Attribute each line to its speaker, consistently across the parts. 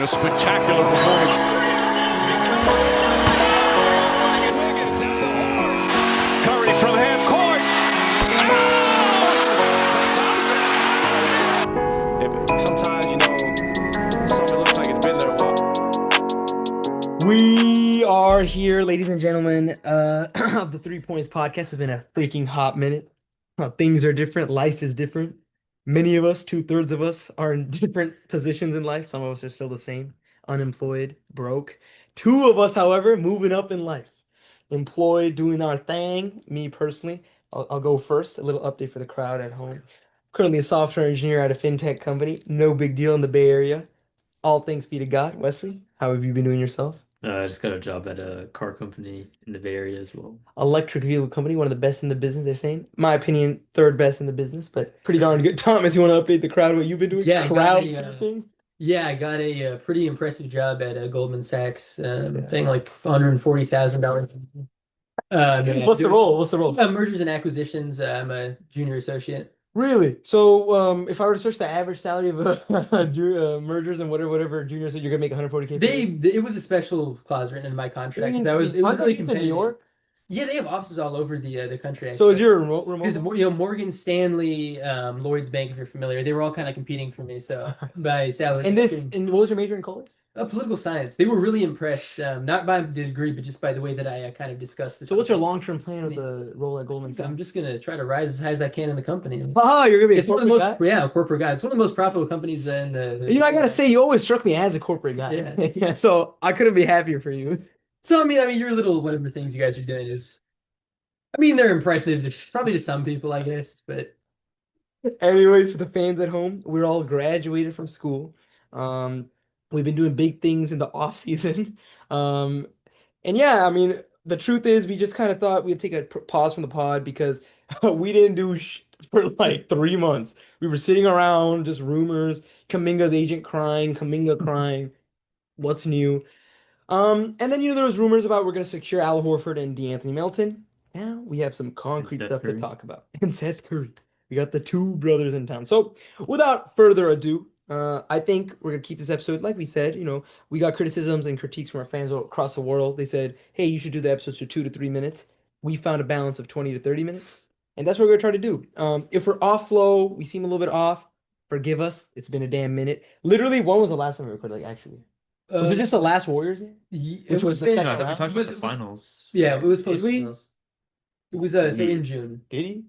Speaker 1: A spectacular performance. Curry from half court. Sometimes, something looks like it's been there a while.
Speaker 2: We are here, ladies and gentlemen. The 3 Points podcast has been a freaking hot minute. Things are different. Life is different. Many of us, 2/3 of us, are in different positions in life. Some of us are still the same, unemployed, broke. Two of us, however, moving up in life, employed, doing our thing. Me personally, I'll go first. A little update for the crowd at home. Currently a software engineer at a fintech company. No big deal in the Bay Area. All thanks be to God. Wesley, how have you been doing yourself?
Speaker 3: I just got a job at a car company in the Bay Area as well.
Speaker 2: Electric vehicle company, one of the best in the business, they're saying. My opinion, third best in the business, but pretty darn good. Thomas, you want to update the crowd what you've been doing?
Speaker 3: Yeah,
Speaker 2: Crowd surfing?
Speaker 3: I got a pretty impressive job at Goldman Sachs, paying like $140,000.
Speaker 2: What's the role? What's the role?
Speaker 3: Mergers and acquisitions. I'm a junior associate.
Speaker 2: Really? So, if I were to search the average salary of mergers and whatever junior said, you're gonna make 140K.
Speaker 3: It was a special clause written in my contract. It was really
Speaker 2: in New
Speaker 3: competitive.
Speaker 2: York.
Speaker 3: Yeah, they have offices all over the country.
Speaker 2: So
Speaker 3: Actually.
Speaker 2: is your remote?
Speaker 3: Because Morgan Stanley, Lloyd's Bank, if you're familiar, they were all kind of competing for me. So by salary.
Speaker 2: And what was your major in college?
Speaker 3: Political science. They were really impressed, not by the degree, but just by the way that I kind of discussed it.
Speaker 2: So what's your long-term plan with the role at Goldman Sachs?
Speaker 3: I'm just gonna try to rise as high as I can in the company.
Speaker 2: Oh, you're gonna be a
Speaker 3: It's one of the
Speaker 2: corporate
Speaker 3: most,
Speaker 2: guy?
Speaker 3: yeah, corporate guy. It's one of the most profitable companies in the.
Speaker 2: I gotta say, you always struck me as a corporate guy.
Speaker 3: Yeah.
Speaker 2: Yeah, so I couldn't be happier for you.
Speaker 3: So I mean, your little whatever things you guys are doing is, they're impressive. Probably to some people, I guess, but
Speaker 2: Anyways, for the fans at home, we're all graduated from school. Um, we've been doing big things in the off season. Um, and yeah, I mean, the truth is, we just kind of thought we'd take a pause from the pod because we didn't do for like 3 months. We were sitting around, just rumors, Kuminga's agent crying, Kuminga crying. What's new? And then there was rumors about we're gonna secure Al Horford and DeAnthony Melton. Now we have some concrete
Speaker 3: Seth
Speaker 2: stuff to
Speaker 3: Curry.
Speaker 2: talk about. And Seth Curry. We got the two brothers in town. So without further ado, I think we're gonna keep this episode, like we said, we got criticisms and critiques from our fans all across the world. They said, hey, you should do the episodes for 2 to 3 minutes. We found a balance of 20 to 30 minutes. And that's what we're gonna try to do. If we're off flow, we seem a little bit off, forgive us. It's been a damn minute. Literally, when was the last time we recorded? Like actually. Was it just the last Warriors game? Which was the
Speaker 3: been-
Speaker 2: second
Speaker 3: no,
Speaker 2: round?
Speaker 3: we
Speaker 4: talked about the finals.
Speaker 3: Yeah, it was
Speaker 2: Did
Speaker 3: post
Speaker 2: we?
Speaker 3: finals. It was so in June.
Speaker 2: Did he?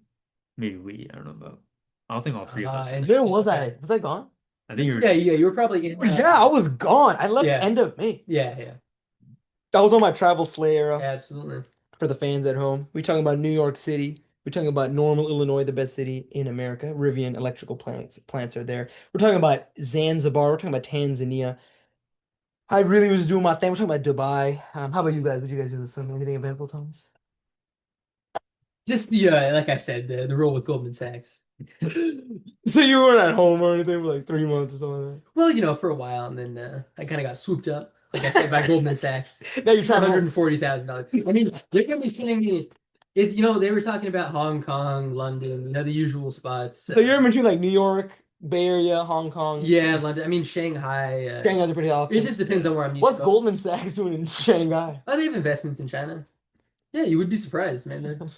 Speaker 4: Maybe I don't know about. I don't think all three of us.
Speaker 3: and-
Speaker 2: Where was I? Was I gone?
Speaker 4: I think you're.
Speaker 3: Yeah, you were probably in.
Speaker 2: Yeah, I was gone. I left
Speaker 3: Yeah.
Speaker 2: end of May.
Speaker 3: Yeah,
Speaker 2: That was on my travel slay era.
Speaker 3: absolutely.
Speaker 2: For the fans at home. We're talking about New York City. We're talking about Normal, Illinois, the best city in America. Rivian electrical plants are there. We're talking about Zanzibar. We're talking about Tanzania. I really was doing my thing. We're talking about Dubai. How about you guys? What did you guys do this summer? Anything eventful, Thomas?
Speaker 3: Just the like I said, the role with Goldman Sachs.
Speaker 2: So you weren't at home or anything for like 3 months or something like
Speaker 3: Well, for a while, and then I kind of got swooped up, like I said, by Goldman Sachs.
Speaker 2: that? Now you're
Speaker 3: For
Speaker 2: trying to
Speaker 3: $140,000. I mean, they're gonna be sending me. It's they were talking about Hong Kong, London, the usual spots.
Speaker 2: So you're in between like New York, Bay Area, Hong Kong.
Speaker 3: Yeah, London. I mean, Shanghai.
Speaker 2: Shanghai's a pretty often.
Speaker 3: It just depends on where I'm. needed
Speaker 2: What's
Speaker 3: most.
Speaker 2: Goldman Sachs doing in Shanghai?
Speaker 3: Oh, they have investments in China. Yeah, you would be surprised, man.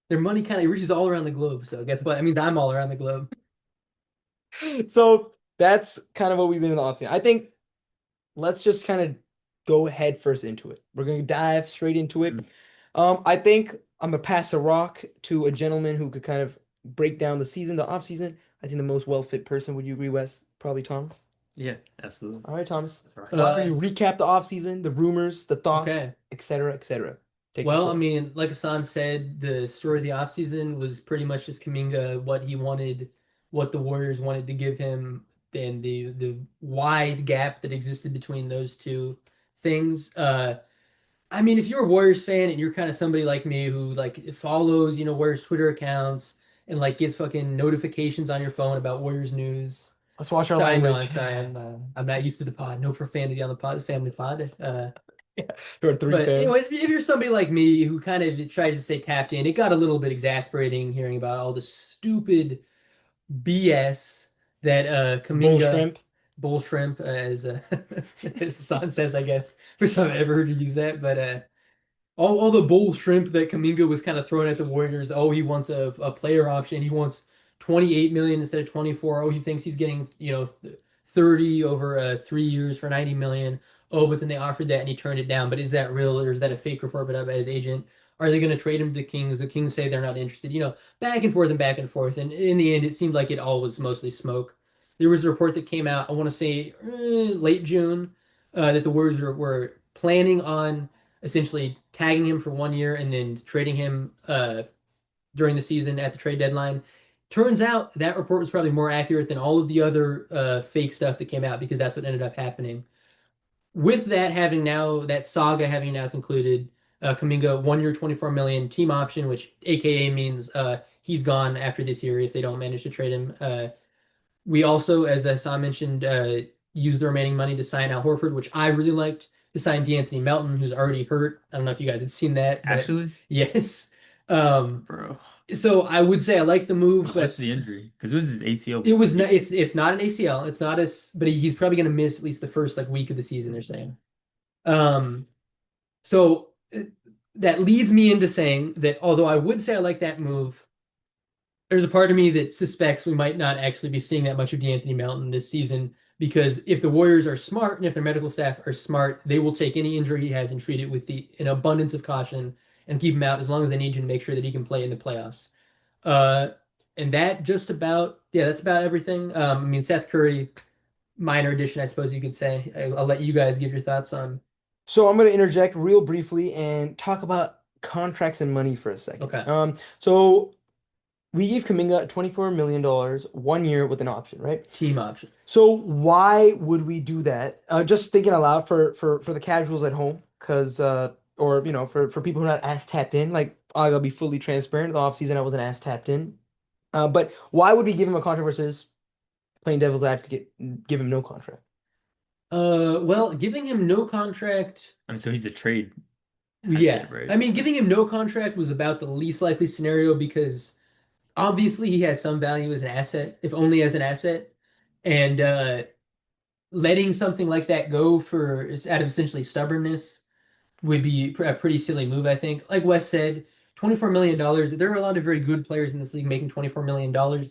Speaker 3: Their money kind of reaches all around the globe. So guess what? I mean, I'm all around the globe.
Speaker 2: So that's kind of what we've been in the offseason. I think let's just kind of go head first into it. We're going to dive straight into it. I think I'm going to pass a rock to a gentleman who could kind of break down the season, the off season. I think the most well-fit person. Would you agree, Wes? Probably Thomas.
Speaker 4: Yeah, absolutely.
Speaker 2: All right, Thomas.
Speaker 4: That's
Speaker 2: Why don't you recap the off season, the rumors, the thoughts,
Speaker 3: Okay.
Speaker 2: etc., etc.
Speaker 3: Well, I mean, like Hassan said, the story of the offseason was pretty much just Kuminga, what he wanted, what the Warriors wanted to give him, and the wide gap that existed between those two things. I mean, if you're a Warriors fan and you're kind of somebody like me who like follows, Warriors Twitter accounts and like gets fucking notifications on your phone about Warriors news.
Speaker 2: let's watch our
Speaker 3: I know,
Speaker 2: language.
Speaker 3: I'm not used to the pod. No profanity on the pod, family pod.
Speaker 2: You're a three
Speaker 3: But
Speaker 2: fan.
Speaker 3: anyways, if you're somebody like me who kind of tries to stay tapped in, it got a little bit exasperating hearing about all the stupid BS that
Speaker 2: Bull
Speaker 3: Kuminga.
Speaker 2: shrimp.
Speaker 3: bull shrimp, as as Hassan says, I guess. First time I've ever heard you use that, but all the bull shrimp that Kuminga was kind of throwing at the Warriors. Oh, he wants a player option. He wants 28 million instead of 24. Oh, he thinks he's getting 30 over 3 years for 90 million. Oh, but then they offered that and he turned it down. But is that real or is that a fake report put out by his agent? Are they going to trade him to the Kings? The Kings say they're not interested. Back and forth and back and forth. And in the end, it seemed like it all was mostly smoke. There was a report that came out, I want to say late June, that the Warriors were planning on essentially tagging him for 1 year and then trading him during the season at the trade deadline. Turns out that report was probably more accurate than all of the other fake stuff that came out because that's what ended up happening. With that saga having now concluded, Kuminga 1 year, 24 million team option, which AKA means he's gone after this year if they don't manage to trade him. We also, as Sam mentioned, used the remaining money to sign Al Horford, which I really liked. To sign D'Anthony Melton, who's already hurt. I don't know if you guys had seen that.
Speaker 4: Actually,
Speaker 3: yes.
Speaker 4: bro.
Speaker 3: So I would say I like the move, but
Speaker 4: What's the injury? Because it was his ACL.
Speaker 3: it was not. It's not an ACL. It's not as, but he's probably going to miss at least the first week of the season. They're saying. So that leads me into saying that although I would say I like that move, there's a part of me that suspects we might not actually be seeing that much of D'Anthony Melton this season because if the Warriors are smart and if their medical staff are smart, they will take any injury he has and treat it with an abundance of caution and keep him out as long as they need to make sure that he can play in the playoffs. And that's about everything. I mean, Seth Curry, minor addition, I suppose you could say. I'll let you guys give your thoughts on.
Speaker 2: So I'm going to interject real briefly and talk about contracts and money for a second.
Speaker 3: Okay.
Speaker 2: So we gave Kuminga $24 million 1 year with an option, right?
Speaker 3: Team option.
Speaker 2: So why would we do that? Just thinking aloud for the casuals at home, because or for people who are not as tapped in, like I'll be fully transparent. The offseason I wasn't as tapped in. But why would we give him a contract versus playing devil's advocate, give him no contract?
Speaker 3: Well, giving him no contract.
Speaker 4: I mean, so he's a trade.
Speaker 3: Yeah.
Speaker 4: asset, right?
Speaker 3: I mean, giving him no contract was about the least likely scenario because obviously he has some value as an asset, if only as an asset. And letting something like that go out of essentially stubbornness would be a pretty silly move, I think. Like Wes said, $24 million. There are a lot of very good players in this league making $24 million.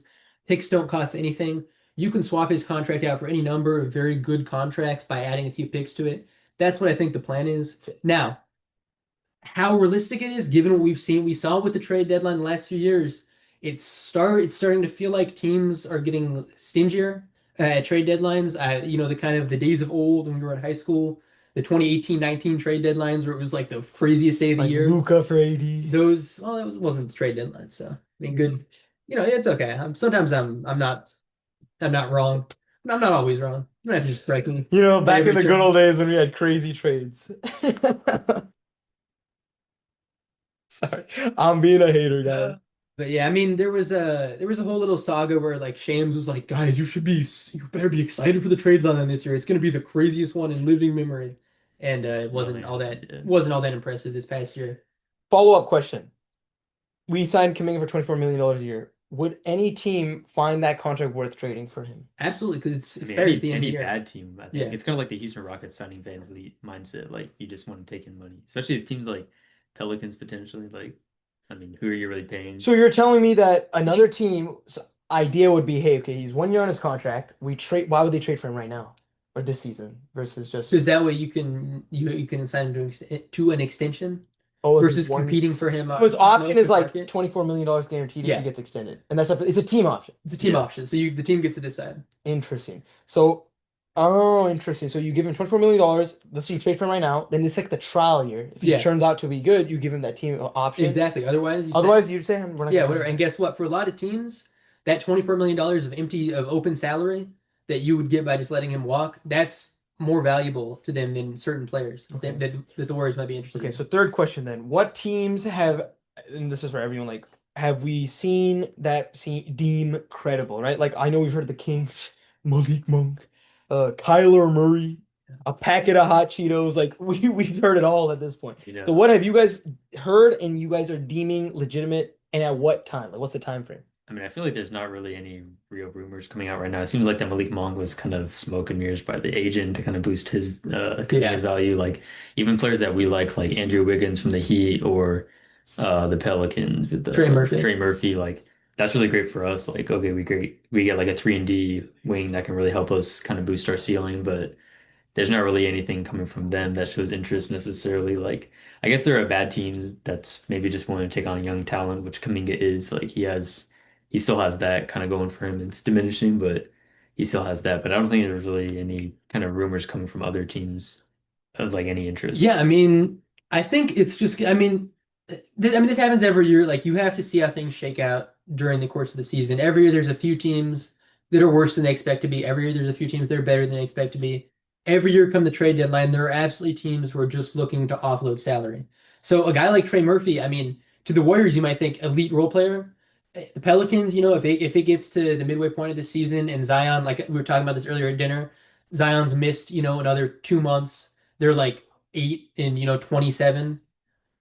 Speaker 3: Picks don't cost anything. You can swap his contract out for any number of very good contracts by adding a few picks to it. That's what I think the plan is. Now, how realistic it is, given what we've seen, we saw with the trade deadline the last few years, it's starting to feel like teams are getting stingier at trade deadlines. The kind of the days of old when we were in high school, the 2018-19 trade deadlines where it was like the craziest day of the
Speaker 2: Like
Speaker 3: year.
Speaker 2: Luka for AD.
Speaker 3: Wasn't the trade deadline, so I mean, good. It's okay. Sometimes I'm not wrong. I'm not always wrong. You don't have to just strike me.
Speaker 2: Back in the
Speaker 3: Every
Speaker 2: good
Speaker 3: turn.
Speaker 2: old days when we had crazy trades. Sorry, I'm being a hater, guys.
Speaker 3: But yeah, I mean, there was a whole little saga where like Shams was like, guys, you better be excited for the trade deadline this year. It's gonna be the craziest one in living memory, and it wasn't all that impressive this past year.
Speaker 2: Follow-up question. We signed Kuminga for $24 million a year. Would any team find that contract worth trading for him?
Speaker 3: Absolutely, because it's
Speaker 4: I mean,
Speaker 3: fair at the end of
Speaker 4: any
Speaker 3: the year.
Speaker 4: bad team, I think
Speaker 3: Yeah.
Speaker 4: it's kind of like the Houston Rockets signing Van Vliet mindset. Like you just want to take in money, especially if teams like Pelicans potentially. Like, I mean, who are you really paying?
Speaker 2: So you're telling me that another team's idea would be, hey, okay, he's 1 year on his contract. We trade. Why would they trade for him right now or this season versus just
Speaker 3: Because that way you can sign him to an extension
Speaker 2: if
Speaker 3: versus
Speaker 2: he's
Speaker 3: competing for him.
Speaker 2: His option
Speaker 3: open
Speaker 2: is like
Speaker 3: market.
Speaker 2: $24 million guaranteed if
Speaker 3: Yeah.
Speaker 2: he gets extended, and it's a team option.
Speaker 3: It's a team
Speaker 4: Yeah.
Speaker 3: option, so the team gets to decide.
Speaker 2: Interesting. So, interesting. So you give him $24 million. Let's say you trade for him right now. Then it's like the trial year. If he
Speaker 3: Yeah.
Speaker 2: turns out to be good, you give him that team option.
Speaker 3: Exactly. Otherwise,
Speaker 2: You'd say we're not
Speaker 3: yeah,
Speaker 2: gonna
Speaker 3: whatever. And guess what? For a lot of teams, that $24 million of open salary that you would get by just letting him walk, that's more valuable to them than certain players
Speaker 2: Okay.
Speaker 3: that the Warriors might be interested
Speaker 2: Okay,
Speaker 3: in.
Speaker 2: so third question then. What teams have, and this is for everyone, like, have we seen deem credible, right? Like, I know we've heard the Kings, Malik Monk, Kyler Murray, a packet of hot Cheetos. Like, we've heard it all at this point.
Speaker 4: You know,
Speaker 2: So what have you guys heard and you guys are deeming legitimate, and at what time? Like, what's the time frame?
Speaker 4: I mean, I feel like there's not really any real rumors coming out right now. It seems like that Malik Monk was kind of smoke and mirrors by the agent to kind of boost his
Speaker 3: Yeah.
Speaker 4: his value. Like even players that we like Andrew Wiggins from the Heat or the Pelicans with
Speaker 3: Trey
Speaker 4: the
Speaker 3: Murphy.
Speaker 4: Trey Murphy, like that's really great for us. Like, okay, we get like a 3 and D wing that can really help us kind of boost our ceiling, but there's not really anything coming from them that shows interest necessarily. Like, I guess they're a bad team that's maybe just want to take on young talent, which Kuminga is. Like, he still has that kind of going for him. It's diminishing, but he still has that. But I don't think there's really any kind of rumors coming from other teams of like any interest.
Speaker 3: Yeah, I mean, I think it's just, I mean, this happens every year. Like, you have to see how things shake out during the course of the season. Every year, there's a few teams that are worse than they expect to be. Every year, there's a few teams that are better than they expect to be. Every year, come the trade deadline, there are absolutely teams who are just looking to offload salary. So, a guy like Trey Murphy, I mean, to the Warriors, you might think elite role player. The Pelicans, if it gets to the midway point of the season and Zion, like we were talking about this earlier at dinner, Zion's missed, another 2 months. They're like 8 and 27.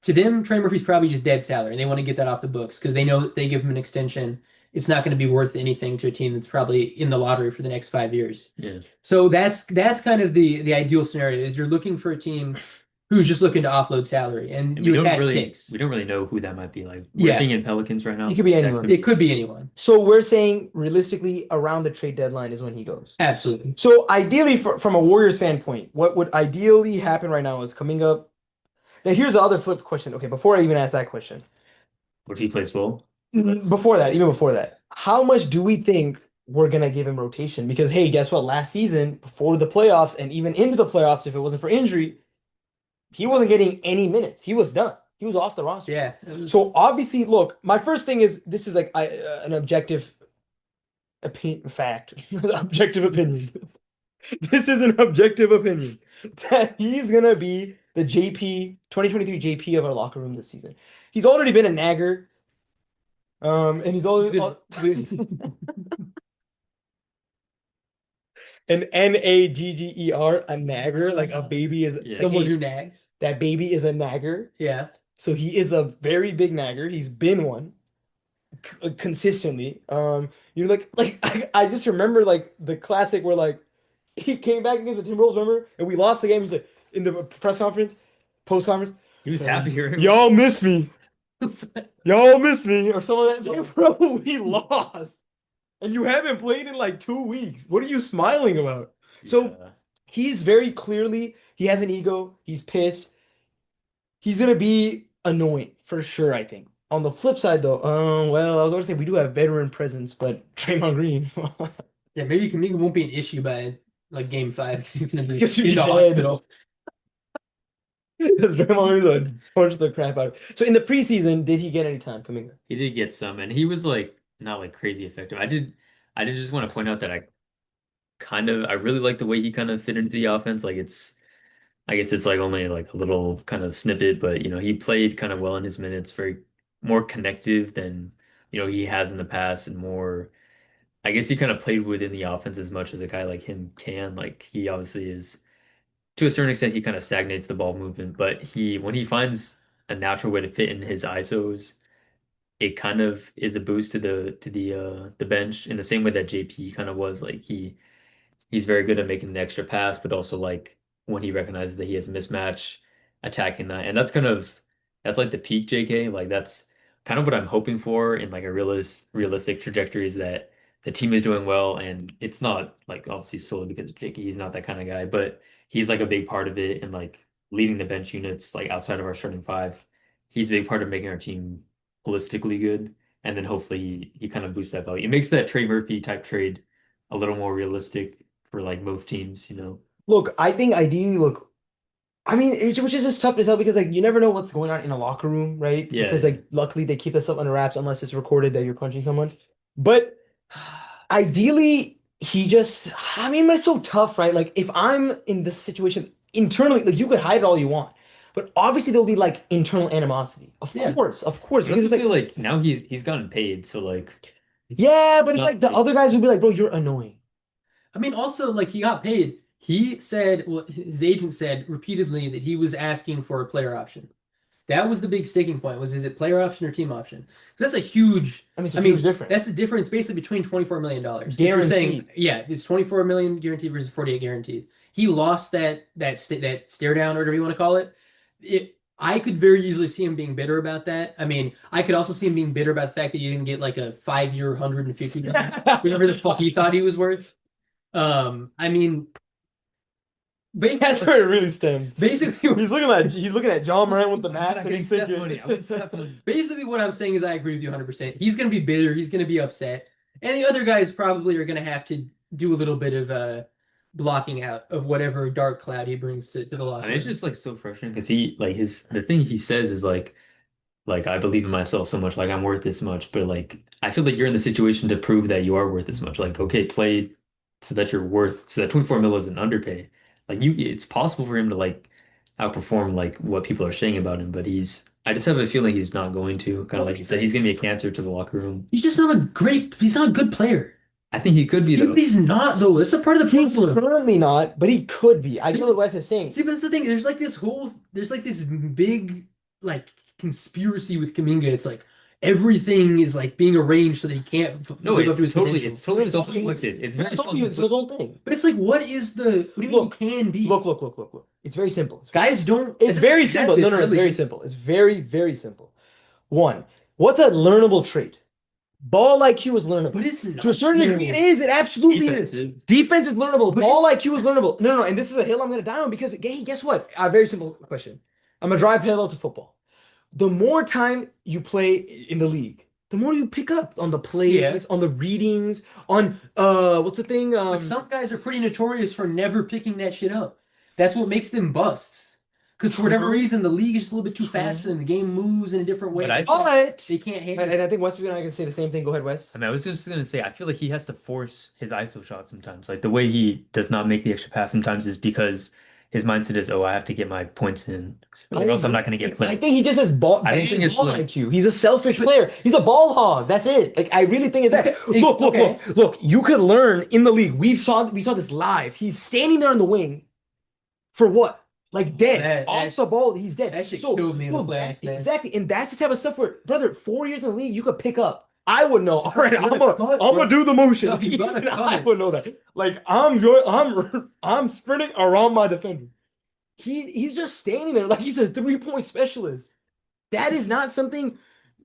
Speaker 3: To them, Trey Murphy's probably just dead salary. They want to get that off the books because they know if they give him an extension, it's not going to be worth anything to a team that's probably in the lottery for the next 5 years.
Speaker 4: Yeah.
Speaker 3: So that's kind of the ideal scenario is you're looking for a team who's just looking to offload salary, and
Speaker 4: And
Speaker 3: you attack picks.
Speaker 4: we don't really know who that might be. Like we're
Speaker 3: Yeah.
Speaker 4: thinking Pelicans right now.
Speaker 2: It could be
Speaker 4: That
Speaker 2: anyone.
Speaker 3: It could be anyone.
Speaker 2: So we're saying realistically around the trade deadline is when he goes.
Speaker 3: Absolutely.
Speaker 2: So ideally, from a Warriors fan point, what would ideally happen right now is coming up. Now here's the other flip question. Okay, before I even ask that question,
Speaker 4: What if he plays well?
Speaker 2: before that, even before that, how much do we think we're gonna give him rotation? Because hey, guess what? Last season, before the playoffs, and even into the playoffs, if it wasn't for injury, he wasn't getting any minutes. He was done. He was off the roster.
Speaker 3: Yeah.
Speaker 2: So obviously, look, my first thing is this is like an objective fact, objective opinion. This is an objective opinion that he's gonna be the JP 2023 JP of our locker room this season. He's already been a nagger, and he's already an Nagger, a nagger, like a baby is
Speaker 4: Yeah.
Speaker 2: like
Speaker 3: Someone
Speaker 2: a-
Speaker 3: who nags.
Speaker 2: that baby is a nagger.
Speaker 3: Yeah.
Speaker 2: So he is a very big nagger. He's been one consistently. Like I just remember like the classic where like he came back against the Timberwolves, remember? And we lost the game. He's like in the press conference, post conference.
Speaker 4: He was happier.
Speaker 2: Y'all miss me. Y'all miss me. Or some of that. It's like, bro, we lost. And you haven't played in like 2 weeks. What are you smiling about? So
Speaker 4: Yeah.
Speaker 2: he's very clearly, he has an ego. He's pissed. He's gonna be annoying for sure, I think. On the flip side, though, well, I was going to say we do have veteran presence, but Draymond Green.
Speaker 3: Yeah, maybe Kuminga won't be an issue by like game 5 because he's gonna be
Speaker 2: Yes,
Speaker 3: in
Speaker 2: you
Speaker 3: the
Speaker 2: did.
Speaker 3: hospital.
Speaker 2: Because Draymond Green like punched the crap out of it. So in the preseason, did he get any time, Kuminga?
Speaker 4: He did get some, and he was like not like crazy effective. I did just want to point out that I really like the way he kind of fit into the offense. Like I guess it's like only like a little kind of snippet, but he played kind of well in his minutes, very more connective than he has in the past, and more. I guess he kind of played within the offense as much as a guy like him can. Like he obviously is to a certain extent, he kind of stagnates the ball movement, but when he finds a natural way to fit in his ISOs, it kind of is a boost to the bench in the same way that JP kind of was. Like he's very good at making the extra pass, but also like when he recognizes that he has a mismatch, attacking that. And that's like the peak JK. Like that's kind of what I'm hoping for in like a realistic trajectory is that the team is doing well and it's not like obviously solely because of JK. He's not that kind of guy, but he's like a big part of it and like leading the bench units like outside of our starting five. He's a big part of making our team holistically good. And then hopefully he kind of boosts that value. It makes that Trey Murphy type trade a little more realistic for like both teams.
Speaker 2: Look, I think ideally, look, I mean, which is just tough to tell because like you never know what's going on in a locker room, right?
Speaker 4: Yeah.
Speaker 2: Because like luckily they keep that stuff under wraps unless it's recorded that you're punching someone. But ideally, I mean, it's so tough, right? Like if I'm in this situation internally, like you could hide it all you want. But obviously there'll be like internal animosity. Of
Speaker 3: Yeah.
Speaker 2: course, of course.
Speaker 4: But
Speaker 2: Because
Speaker 4: I
Speaker 2: it's
Speaker 4: feel
Speaker 2: like,
Speaker 4: like now he's gotten paid, so like
Speaker 2: yeah, but it's
Speaker 4: Not
Speaker 2: like the
Speaker 4: like-
Speaker 2: other guys will be like, bro, you're annoying.
Speaker 3: I mean, also like he got paid. He said, well, his agent said repeatedly that he was asking for a player option. That was the big sticking point. Was is it player option or team option? 'Cause that's a huge.
Speaker 2: I mean, it's
Speaker 3: I
Speaker 2: a
Speaker 3: mean,
Speaker 2: huge difference.
Speaker 3: that's the difference basically between $24 million. If you're saying,
Speaker 2: Guaranteed.
Speaker 3: yeah, it's 24 million guaranteed versus 48 guaranteed. He lost that stare down or whatever you want to call it. I could very easily see him being bitter about that. I mean, I could also see him being bitter about the fact that he didn't get like a 5-year 150, whatever the fuck he thought he was worth. I mean,
Speaker 2: That's
Speaker 3: basically,
Speaker 2: where it really stems.
Speaker 3: basically,
Speaker 2: He's looking at John Morant with the mat, and he's thinking,
Speaker 3: basically, what I'm saying is I agree with you 100%. He's going to be bitter. He's going to be upset. And the other guys probably are going to have to do a little bit of blocking out of whatever dark cloud he brings to the locker
Speaker 4: I mean, it's
Speaker 3: room.
Speaker 4: just like so frustrating because he like the thing he says is like I believe in myself so much, like I'm worth this much, but like I feel like you're in the situation to prove that you are worth this much. Like, okay, play so that you're worth so that 24 mil is an underpay. Like it's possible for him to like outperform like what people are saying about him, but I just have a feeling he's not going to. Kind of like you said, he's gonna be a cancer to the locker room.
Speaker 3: He's not a good player.
Speaker 4: I think he could be though.
Speaker 3: He's not, though. That's a part of the
Speaker 2: he's
Speaker 3: problem.
Speaker 2: currently not, but he could be. I get what Wes is saying.
Speaker 3: See, but that's the thing. There's like this big, like, conspiracy with Kuminga. It's like everything is like being arranged so that he can't
Speaker 4: No,
Speaker 3: live up to his potential.
Speaker 4: it's totally self-inflicted. It's very
Speaker 2: It's his own thing.
Speaker 3: But it's like, what do you mean
Speaker 2: Look,
Speaker 3: he can be?
Speaker 2: Look. It's very simple.
Speaker 3: Guys don't.
Speaker 2: It's very simple. No, it's very simple. It's very, very simple. One, what's a learnable trait? Ball IQ is learnable.
Speaker 3: But it's not.
Speaker 2: To a certain degree, it is. It absolutely is. Defense is learnable.
Speaker 3: But
Speaker 2: Ball IQ is learnable. No, and this is a hill I'm going to die on because, hey, guess what? A very simple question. I'm going to drive parallel to football. The more time you play in the league, the more you pick up on the plays, on the readings, on what's the thing?
Speaker 3: But some guys are pretty notorious for never picking that shit up. That's what makes them busts. Because for whatever reason, the league is just a little bit too fast for them. The game moves in a different way.
Speaker 2: But
Speaker 3: they can't handle it.
Speaker 2: And I think Wes is going to say the same thing. Go ahead, Wes.
Speaker 4: I mean, I was just gonna say, I feel like he has to force his ISO shot sometimes. Like the way he does not make the extra pass sometimes is because his mindset is, oh, I have to get my points in, or else I'm not gonna get
Speaker 2: I
Speaker 4: played.
Speaker 2: think he just has ball.
Speaker 4: I don't think it's
Speaker 2: ball
Speaker 4: like-
Speaker 2: IQ. He's a selfish player. He's a ball hog. That's it. Like I really think it's that.
Speaker 3: Okay.
Speaker 2: Look. You could learn in the league. We saw this live. He's standing there on the wing. For what? Like dead off the ball. He's dead.
Speaker 3: That shit killed me in the playoffs, man.
Speaker 2: Exactly, and that's the type of stuff where, brother, 4 years in the league, you could pick up. I would know. All right, I'm gonna do the motion.
Speaker 3: No, you gotta
Speaker 2: Even
Speaker 3: cut
Speaker 2: I
Speaker 3: it.
Speaker 2: would know that. Like I'm sprinting around my defender. He's just standing there like he's a 3-point specialist. That is not something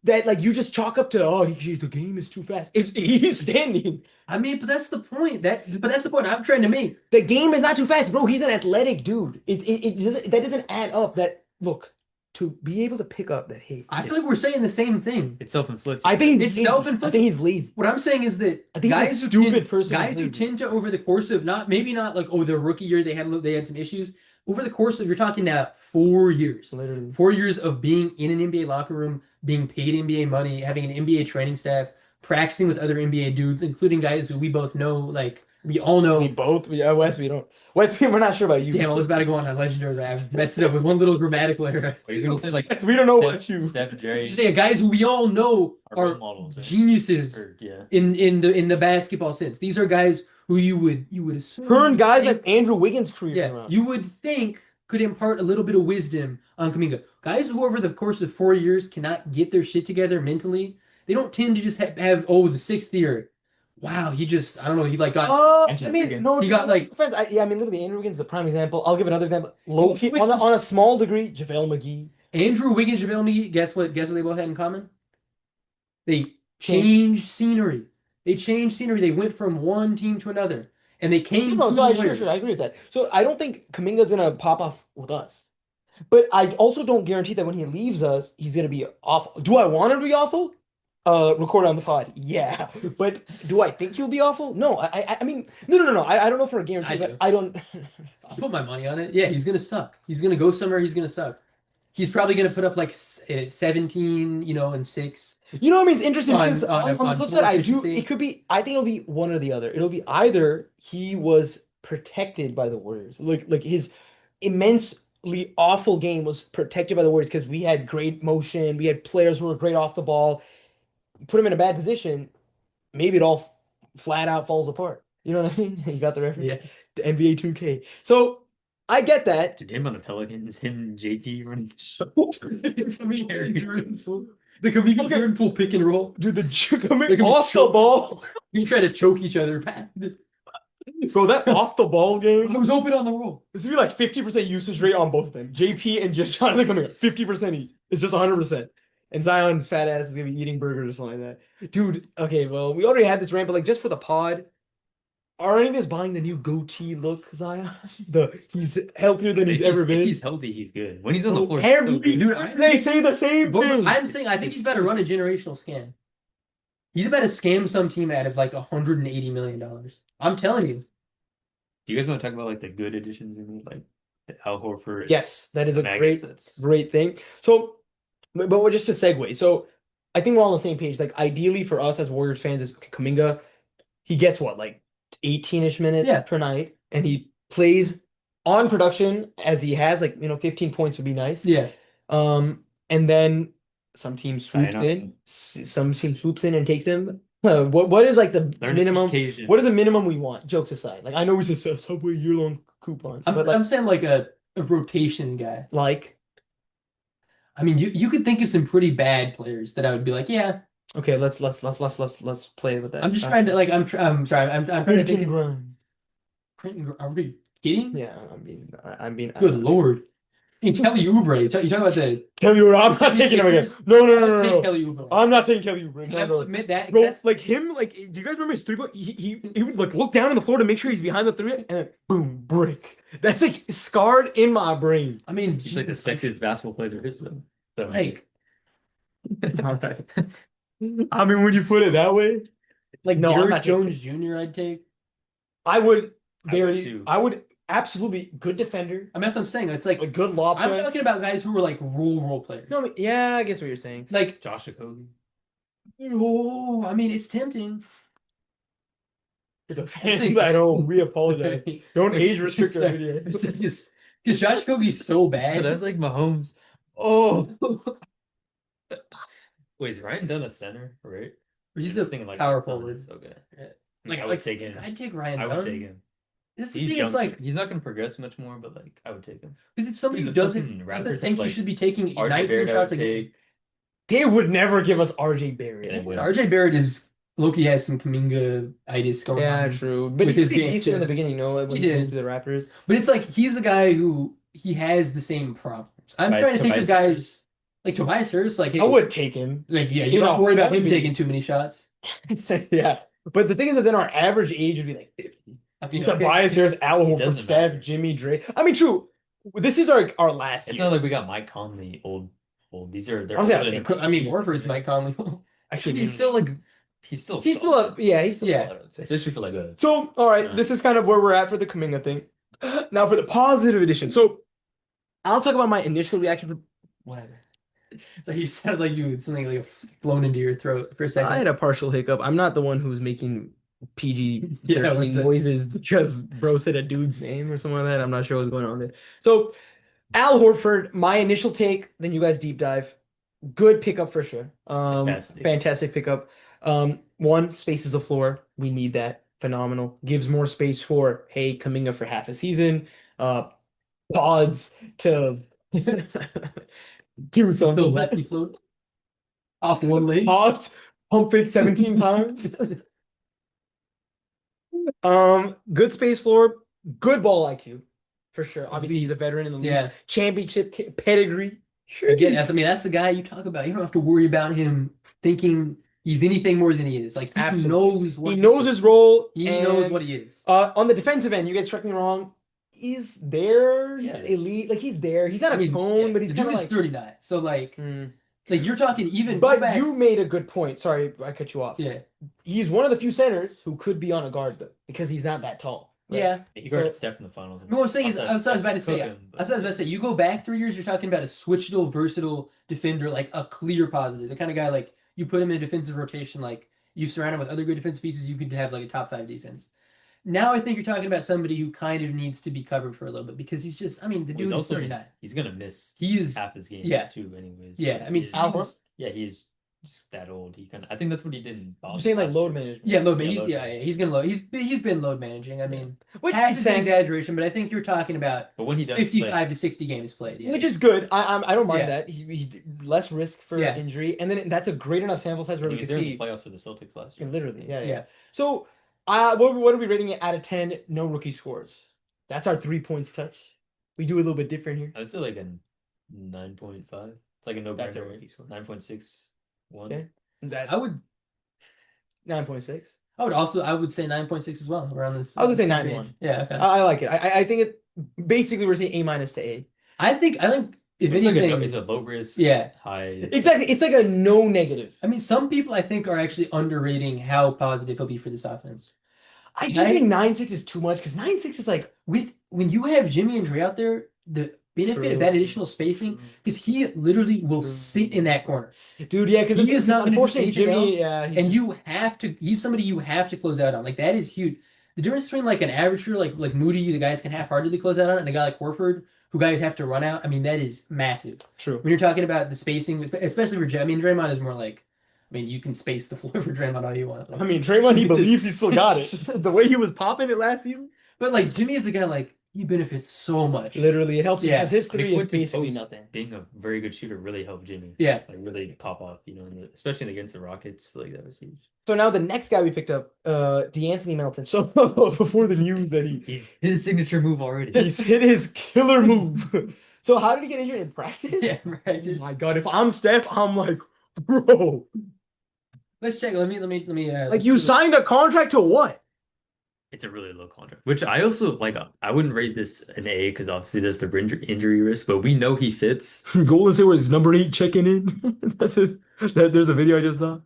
Speaker 2: that like you just chalk up to. Oh, the game is too fast. He's standing.
Speaker 3: I mean, but that's the point. But that's the point I'm trying to make.
Speaker 2: The game is not too fast, bro. He's an athletic dude. That doesn't add up. That look to be able to pick up that. Hey,
Speaker 3: I feel like we're saying the same thing.
Speaker 4: It's self-inflicted.
Speaker 2: I think
Speaker 3: It's
Speaker 2: lazy.
Speaker 3: self-inflicted.
Speaker 2: I think he's lazy.
Speaker 3: What I'm saying is that
Speaker 2: I think he's a
Speaker 3: guys
Speaker 2: stupid person
Speaker 3: guys
Speaker 2: who's
Speaker 3: who
Speaker 2: lazy.
Speaker 3: tend to over the course of maybe not like their rookie year they had some issues. Over the course of you're talking now 4 years.
Speaker 2: Literally.
Speaker 3: 4 years of being in an NBA locker room, being paid NBA money, having an NBA training staff, practicing with other NBA dudes, including guys who we both know, like we all know.
Speaker 2: Wes, we don't. Wes, we're not sure about you.
Speaker 3: Damn, I was about to go on a legendary rap. Messed it up with one little grammatical error.
Speaker 4: Are you gonna say like
Speaker 2: We don't know what you.
Speaker 4: Steph, Jerry,
Speaker 3: You say guys who we all know
Speaker 4: are role
Speaker 3: are
Speaker 4: models, right?
Speaker 3: geniuses
Speaker 4: Or, yeah.
Speaker 3: in the basketball sense. These are guys who you would assume
Speaker 2: Current guys like Andrew Wiggins' career.
Speaker 3: yeah,
Speaker 2: around.
Speaker 3: you would think could impart a little bit of wisdom on Kuminga. Guys who over the course of 4 years cannot get their shit together mentally, they don't tend to just have the sixth year. Wow, he just I don't know, he like got
Speaker 2: I mean, no,
Speaker 3: He got, like-
Speaker 2: friends. I mean, literally, Andrew Wiggins is a prime example. I'll give another example.
Speaker 3: Well,
Speaker 2: Low-key,
Speaker 3: Wiggins-
Speaker 2: on a small degree, JaVale McGee.
Speaker 3: Andrew Wiggins, JaVale McGee. Guess what they both had in common? They changed scenery. They went from one team to another. And they came
Speaker 2: No,
Speaker 3: to
Speaker 2: so
Speaker 3: the Warriors.
Speaker 2: sure, I agree with that. So I don't think Kuminga's gonna pop off with us, but I also don't guarantee that when he leaves us, he's gonna be awful. Do I want him to be awful? Record on the pod, yeah. But do I think he'll be awful? No. I mean, no. I don't know for a guarantee,
Speaker 3: I
Speaker 2: but
Speaker 3: do.
Speaker 2: I don't.
Speaker 3: I'll put my money on it. Yeah, he's gonna suck. He's gonna go somewhere. He's gonna suck. He's probably gonna put up like 17, and 6.
Speaker 2: You know what I mean? It's interesting
Speaker 3: On-
Speaker 2: because
Speaker 3: on-
Speaker 2: on the
Speaker 3: on
Speaker 2: flip
Speaker 3: floor
Speaker 2: side, I do.
Speaker 3: efficiency.
Speaker 2: It could be. I think it'll be one or the other. It'll be either he was protected by the Warriors, like his immensely awful game was protected by the Warriors because we had great motion, we had players who were great off the ball. Put him in a bad position, maybe it all flat out falls apart. You know what I mean? You got the reference?
Speaker 3: Yes.
Speaker 2: The NBA 2K. So I get that.
Speaker 4: Dude, him on the Pelicans, him and JP running the show.
Speaker 3: The Kuminga Jordan pool pick and roll.
Speaker 2: Dude, the
Speaker 3: They can be
Speaker 2: off the
Speaker 3: choked.
Speaker 2: ball.
Speaker 3: You try to choke each other.
Speaker 2: Bro, that off the ball game.
Speaker 3: I was open on the roll.
Speaker 2: This would be like 50% usage rate on both of them. JP and just Jonathan coming up. 50% each. It's just 100%. And Zion's fat ass is gonna be eating burgers or something like that. Dude, okay, well, we already had this rant, but like just for the pod, are any of us buying the new goatee look, Zion? He's healthier than he's ever been.
Speaker 4: If he's healthy, he's good. When he's on the floor, he's so
Speaker 2: Every
Speaker 4: good.
Speaker 2: dude, they say the same thing.
Speaker 3: I'm saying I think he's about to run a generational scam. He's about to scam some team out of like $180 million. I'm telling you.
Speaker 4: Do you guys want to talk about like the good additions we made, like the Al Horford?
Speaker 2: Yes, that is a
Speaker 4: Maggots,
Speaker 2: great thing. So, but we're just a segue. So, I think we're all on the same page. Like, ideally for us as Warriors fans, is Kuminga. He gets what, like 18-ish minutes per night, and he plays on production as he has, like 15 points would be nice.
Speaker 3: Yeah.
Speaker 2: And then some team swoops in, some team swoops in and takes him. What is like the minimum? What is the minimum we want? Jokes aside, like I know it's a Subway year-long coupon, but like,
Speaker 3: I'm saying like a rotation guy.
Speaker 2: Like,
Speaker 3: I mean, you could think of some pretty bad players that I would be like, yeah.
Speaker 2: Okay, let's play with that.
Speaker 3: I'm just trying to like I'm sorry I'm trying to think.
Speaker 2: Quentin,
Speaker 3: are we kidding?
Speaker 2: Yeah, I'm being.
Speaker 3: Good lord. And Kelly Oubre. You talk about the
Speaker 2: Kelly Oubre. I'm not taking him again. No.
Speaker 3: Kelly Oubre.
Speaker 2: I'm not taking Kelly Oubre.
Speaker 3: I will admit that.
Speaker 2: Bro, like him, like, do you guys remember his 3-point? He would like look down on the floor to make sure he's behind the 3, and then boom, brick. That's like scarred in my brain.
Speaker 3: I mean,
Speaker 4: he's like the sexiest basketball player there is, though. So,
Speaker 3: like,
Speaker 2: I mean, when you put it that way,
Speaker 3: like
Speaker 2: no,
Speaker 3: Derrick
Speaker 2: I'm not
Speaker 3: Jones Jr. I'd take.
Speaker 2: I would absolutely good defender.
Speaker 3: I mean, that's what I'm saying. It's like
Speaker 2: A good lob
Speaker 3: I'm
Speaker 2: player.
Speaker 3: talking about guys who were like role players.
Speaker 2: No, yeah, I guess what you're saying.
Speaker 3: Like
Speaker 4: Josh Okogie.
Speaker 3: Oh, I mean, it's tempting.
Speaker 2: The fans, I know, we apologize. Don't age restrict our video.
Speaker 3: Because Josh Okogie's so bad.
Speaker 4: That's like Mahomes. Oh. Wait, is Ryan Dunn a center, right?
Speaker 3: Or he's
Speaker 4: just
Speaker 3: a
Speaker 4: thinking like
Speaker 3: power forward.
Speaker 4: Okay.
Speaker 3: Like
Speaker 4: I would take him.
Speaker 3: I'd take Ryan
Speaker 4: I
Speaker 3: Dunn.
Speaker 4: would take him.
Speaker 3: This
Speaker 4: He's
Speaker 3: thing,
Speaker 4: young.
Speaker 3: it's like
Speaker 4: He's not going to progress much more, but like I would take him.
Speaker 3: because it's somebody
Speaker 4: Dude,
Speaker 3: who
Speaker 4: the
Speaker 3: doesn't
Speaker 4: fucking Raptors
Speaker 3: think
Speaker 4: have,
Speaker 3: you should be taking
Speaker 4: RJ
Speaker 3: 19
Speaker 4: Barrett I
Speaker 3: shots
Speaker 4: would
Speaker 3: a game.
Speaker 4: take.
Speaker 2: They would never give us RJ Barrett.
Speaker 4: Yeah, they would.
Speaker 3: RJ Barrett is Loki has some Kuminga-itis going on.
Speaker 2: True. But
Speaker 3: With
Speaker 2: he
Speaker 3: his
Speaker 2: did
Speaker 3: game,
Speaker 2: decent
Speaker 3: too.
Speaker 2: in the beginning, no? When
Speaker 3: He
Speaker 2: he moved
Speaker 3: did.
Speaker 2: to the Raptors.
Speaker 3: But it's like he's a guy who he has the same problems. I'm
Speaker 4: Right,
Speaker 3: trying to think of
Speaker 4: Tobias
Speaker 3: guys
Speaker 4: Harris.
Speaker 3: like Tobias Harris. Like
Speaker 2: I would take him.
Speaker 3: Like yeah,
Speaker 2: You
Speaker 3: you don't
Speaker 2: know,
Speaker 3: have to worry
Speaker 2: that
Speaker 3: about
Speaker 2: would
Speaker 3: him
Speaker 2: be-
Speaker 3: taking too many shots.
Speaker 2: Yeah. But the thing is that then our average age would be like 50.
Speaker 3: I mean,
Speaker 2: Tobias Harris, Al Horford,
Speaker 4: doesn't
Speaker 2: Steph,
Speaker 4: matter.
Speaker 2: Jimmy, Dre. I mean, true. This is our last
Speaker 4: It's
Speaker 2: year.
Speaker 4: not like we got Mike Conley old. These are they're
Speaker 2: I was
Speaker 4: older
Speaker 2: saying,
Speaker 4: than-
Speaker 3: I mean, Warford's Mike Conley.
Speaker 2: Actually,
Speaker 4: He's still like he's still
Speaker 2: he's still
Speaker 4: solid.
Speaker 2: up. Yeah, he's still
Speaker 3: Yeah.
Speaker 2: solid, I would say.
Speaker 4: Especially for like a
Speaker 2: So, all right,
Speaker 4: Yeah.
Speaker 2: this is kind of where we're at for the Kuminga thing. Now for the positive edition. So, I'll talk about my initial reaction for whatever.
Speaker 3: So you sounded like you had something like flown into your throat for a second.
Speaker 2: I had a partial hiccup. I'm not the one who's making PG
Speaker 3: Yeah, what's that?
Speaker 2: noises because bro said a dude's name or something like that. I'm not sure what's going on there. So, Al Horford, my initial take, then you guys deep dive. Good pickup for sure. Fantastic pickup. One, spaces the floor. We need that. Phenomenal. Gives more space for, hey, Kuminga for half a season. Pods to do
Speaker 3: The
Speaker 2: something.
Speaker 3: lefty float off one leg.
Speaker 2: Pods, pump it 17 times. Good space floor, good ball IQ, for sure. Obviously, he's a veteran in the league.
Speaker 3: Yeah.
Speaker 2: Championship pedigree. Sure.
Speaker 3: Again, that's the guy you talk about. You don't have to worry about him thinking he's anything more than he is. Like he
Speaker 2: Absolutely.
Speaker 3: knows what
Speaker 2: He knows his role.
Speaker 3: he
Speaker 2: and,
Speaker 3: knows what he is.
Speaker 2: On the defensive end, you guys correct me wrong. He's there. He's
Speaker 4: Yeah.
Speaker 2: elite. Like he's there. He's not
Speaker 3: I
Speaker 2: a
Speaker 3: mean,
Speaker 2: cone,
Speaker 3: yeah,
Speaker 2: but he's
Speaker 3: the
Speaker 2: kind
Speaker 3: dude
Speaker 2: of
Speaker 3: is
Speaker 2: like.
Speaker 3: 39. So like you're talking even go
Speaker 2: But
Speaker 3: back.
Speaker 2: you made a good point. Sorry, I cut you off.
Speaker 3: Yeah.
Speaker 2: He's one of the few centers who could be on a guard though, because he's not that tall. right?
Speaker 3: Yeah.
Speaker 4: you guarded Steph in the finals.
Speaker 3: No, what I'm saying is, I was about to say,
Speaker 4: Cooking, but-
Speaker 3: that's what I was about to say. You go back 3 years, you're talking about a switchable, versatile defender, like a clear positive. The kind of guy like you put him in a defensive rotation, like you surround him with other good defensive pieces, you could have like a top 5 defense. Now I think you're talking about somebody who kind of needs to be covered for a little bit because he's just, I mean, the
Speaker 4: Well,
Speaker 3: dude
Speaker 4: he's
Speaker 3: is
Speaker 4: also
Speaker 3: 39.
Speaker 4: He's gonna miss
Speaker 3: He is,
Speaker 4: half his games
Speaker 3: yeah.
Speaker 4: too, anyways.
Speaker 3: Yeah, I mean,
Speaker 2: Al Horford?
Speaker 4: yeah, he's just that old. I think that's what he did in
Speaker 2: I'm
Speaker 4: Boston
Speaker 2: saying like
Speaker 4: last
Speaker 2: load
Speaker 4: year.
Speaker 2: management.
Speaker 3: Yeah, load man.
Speaker 4: Yeah, load
Speaker 3: Yeah,
Speaker 4: management.
Speaker 3: he's gonna load. He's been load managing. I mean,
Speaker 2: Which
Speaker 3: half is an
Speaker 2: sounds,
Speaker 3: exaggeration, but I think you're talking about
Speaker 4: But when he does
Speaker 3: 55 to 60 games played. Yeah.
Speaker 2: which is good. I don't mind
Speaker 3: Yeah.
Speaker 2: that. He less risk for
Speaker 3: Yeah.
Speaker 2: injury, and then that's a great enough sample size where
Speaker 4: he
Speaker 2: we
Speaker 4: was
Speaker 2: can
Speaker 4: there in the
Speaker 2: see.
Speaker 4: playoffs for the Celtics last year.
Speaker 2: Literally, yeah.
Speaker 3: Yeah.
Speaker 2: So, what are we rating it out of 10? No rookie scores. That's our 3 points touch. We do a little bit different here.
Speaker 4: I would say like a 9.5. It's like a
Speaker 2: That's a
Speaker 4: no-brainer.
Speaker 2: rookie score.
Speaker 4: 9.61.
Speaker 2: Okay, that
Speaker 3: I would
Speaker 2: 9.6.
Speaker 3: I would say 9.6 as well around this.
Speaker 2: I was gonna say
Speaker 3: this
Speaker 2: 9.1.
Speaker 3: range. Yeah, okay.
Speaker 2: I like it. I think it basically we're saying A minus to A.
Speaker 3: I think if
Speaker 4: It's like
Speaker 3: anything,
Speaker 4: it's a low risk,
Speaker 3: yeah.
Speaker 4: high.
Speaker 2: Exactly. It's like a no negative.
Speaker 3: I mean, some people I think are actually underrating how positive he'll be for this offense.
Speaker 2: I do think 9.6 is too much because 9.6 is like
Speaker 3: When you have Jimmy and Dre out there, the benefit of that additional spacing, because he literally will sit in that corner.
Speaker 2: dude, yeah, because
Speaker 3: He is not gonna do
Speaker 2: unfortunately
Speaker 3: anything
Speaker 2: Jimmy,
Speaker 3: else,
Speaker 2: yeah,
Speaker 3: and you have to. He's somebody you have to close out on. Like that is huge. The difference between like an average shooter like Moody, the guys can half-heartedly close out on, and a guy like Horford, who guys have to run out. I mean, that is massive.
Speaker 2: true.
Speaker 3: When you're talking about the spacing, especially for Jimmy and Draymond, is more like, I mean, you can space the floor for Draymond all you want.
Speaker 2: I mean, Draymond, he believes he still got it. The way he was popping it last season,
Speaker 3: But like Jimmy is a guy like he benefits so much.
Speaker 2: literally, it helps him
Speaker 3: Yeah.
Speaker 2: because his
Speaker 4: I mean,
Speaker 2: three is
Speaker 4: Quincy
Speaker 2: basically
Speaker 4: Post
Speaker 2: nothing.
Speaker 4: being a very good shooter really helped Jimmy.
Speaker 3: Yeah.
Speaker 4: Like really pop off, especially against the Rockets. Like that was huge.
Speaker 2: So now the next guy we picked up, DeAnthony Melton. So before the news that
Speaker 4: He's hit his signature move already.
Speaker 2: he's hit his killer move. So how did he get injured in practice?
Speaker 3: Yeah, right.
Speaker 2: Oh my God, if I'm Steph, I'm like, bro,
Speaker 3: Let's check. Let me.
Speaker 2: like you signed a contract to what?
Speaker 4: It's a really low contract, which I also like. I wouldn't rate this an A because obviously there's the injury risk, but we know he fits.
Speaker 2: Golden State was number 8 checking in. There's a video I just saw.